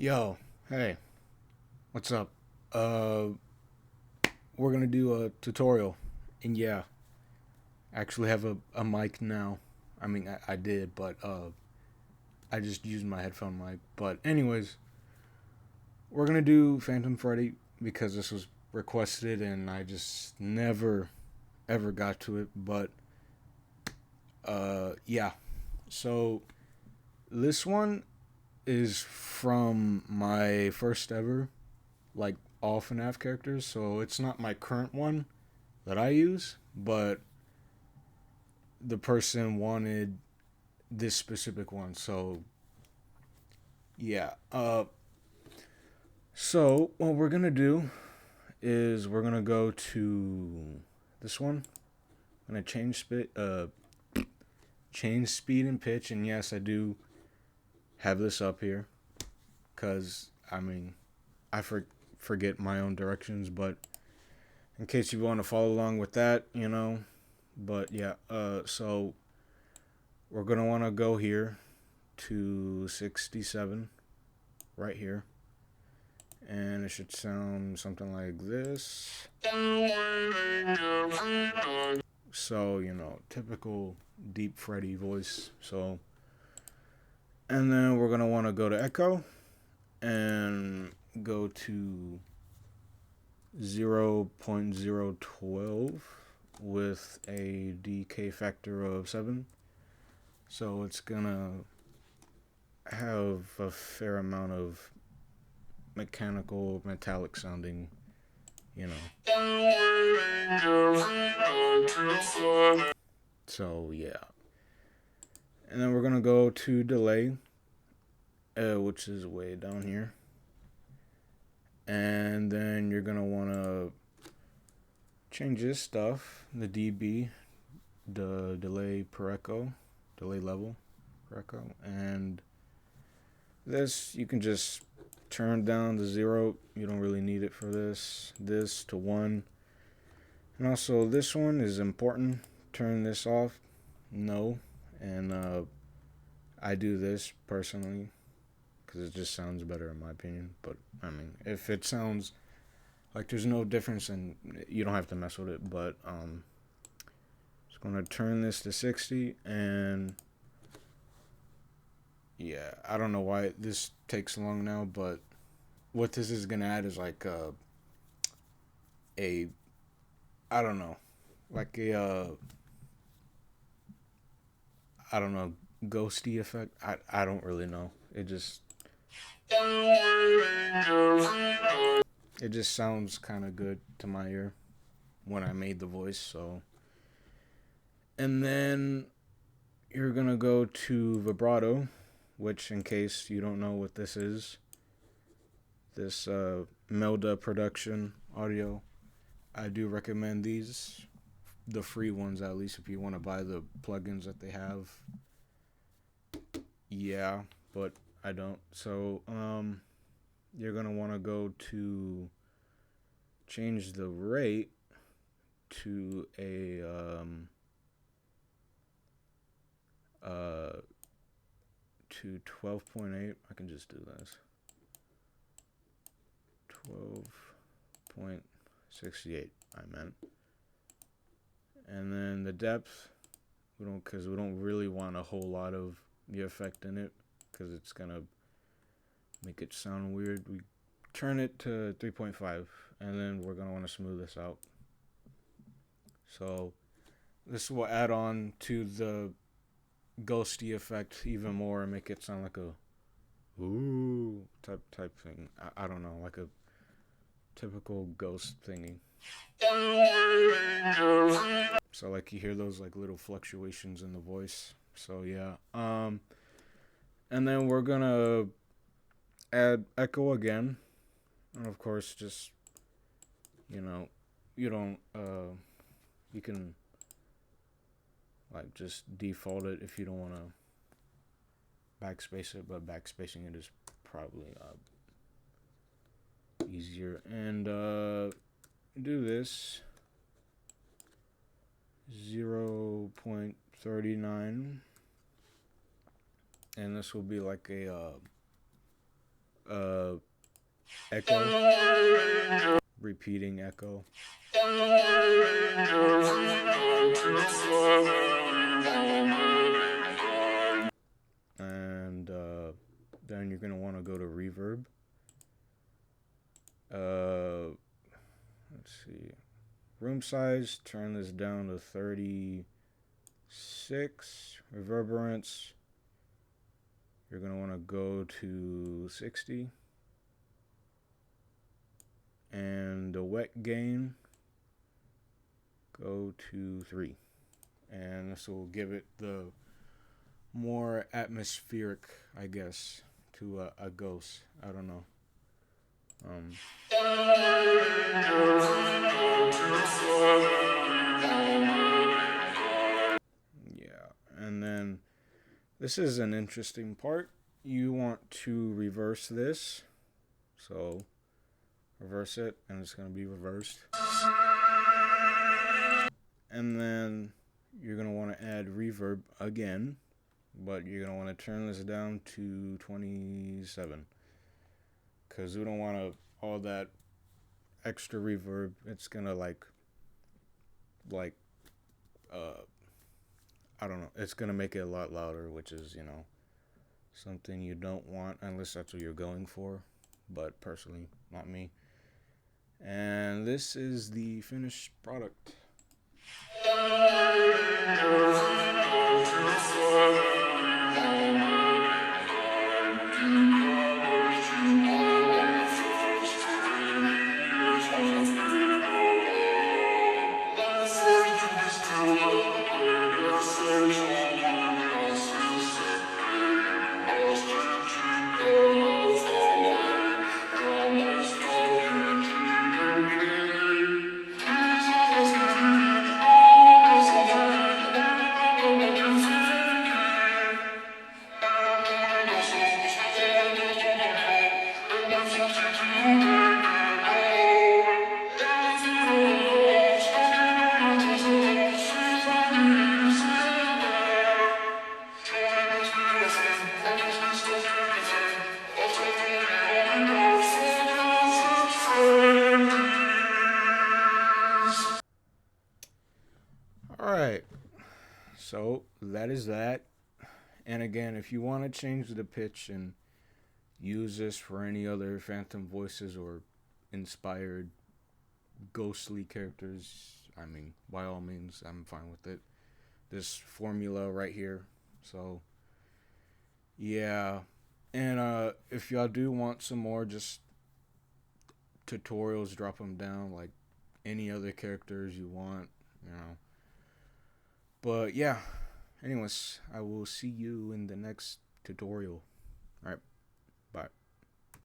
Yo, hey, what's up? Uh, we're gonna do a tutorial, and yeah, I actually have a mic now. I mean, I did, but I just used my headphone mic. But anyways, we're gonna do Phantom Freddy because this was requested, and I just never ever got to it. But yeah. So this one is from my first ever like all FNAF characters, so it's not my current one that I use, but the person wanted this specific one. So yeah. So what we're gonna do is we're gonna go to this one. I'm gonna change speed and pitch, and yes, I do have this up here, cause I mean I forget my own directions, but in case you want to follow along with that, you know. But yeah, so we're gonna want to go here to 67 right here, and it should sound something like this. So, typical deep Freddy voice. So, and then we're going to want to go to echo and go to 0.012 with a decay factor of 7. So it's going to have a fair amount of mechanical, metallic sounding, you know. So yeah. And then we're gonna go to delay, which is way down here. And then you're gonna wanna change this stuff, the dB, the delay per echo, delay level per echo, and this you can just turn down to 0. You don't really need it for this. This to 1. And also this one is important. Turn this off. No. And I do this personally because it just sounds better in my opinion. But I mean, if it sounds like there's no difference, then you don't have to mess with it. But just gonna turn this to 60, and yeah, I don't know why this takes long now, but what this is gonna add is like a I don't know, like a I don't know, ghosty effect. I don't really know. It just sounds kind of good to my ear when I made the voice. So, and then you're gonna go to vibrato, which, in case you don't know what this is, this Melda production audio. I do recommend these, the free ones at least, if you want to buy the plugins that they have. Yeah, but I don't. So, you're gonna want to go to change the rate to a to 12.8. I can just do this. 12.68 I meant. And then the depth, because we don't really want a whole lot of the effect in it, because it's gonna make it sound weird. We turn it to 3.5, and then we're gonna want to smooth this out. So this will add on to the ghosty effect even more and make it sound like a ooh type thing. I don't know, like a typical ghost thingy. So like you hear those like little fluctuations in the voice. So yeah. And then we're gonna add echo again. And of course just you don't you can like just default it if you don't wanna backspace it, but backspacing it is probably easier. And do this 0.39, and this will be like a echo, repeating echo. And then you're going to want to go to reverb. Let's see. Room size, turn this down to 36. Reverberance, you're going to want to go to 60. And the wet gain, go to 3. And this will give it the more atmospheric, I guess, to a ghost. I don't know. Yeah, and then this is an interesting part. You want to reverse this, so reverse it, and it's going to be reversed. And then you're going to want to add reverb again, but you're going to want to turn this down to 27, because we don't want all that extra reverb. It's going to I don't know, it's going to make it a lot louder, which is, something you don't want unless that's what you're going for, but personally, not me. And this is the finished product. Alright, so that is that. And again, if you want to change the pitch and use this for any other phantom voices or inspired ghostly characters, I mean, by all means, I'm fine with it. This formula right here. So, yeah. And if y'all do want some more just tutorials, drop them down, like any other characters you want. But yeah, anyways, I will see you in the next tutorial. Alright, bye.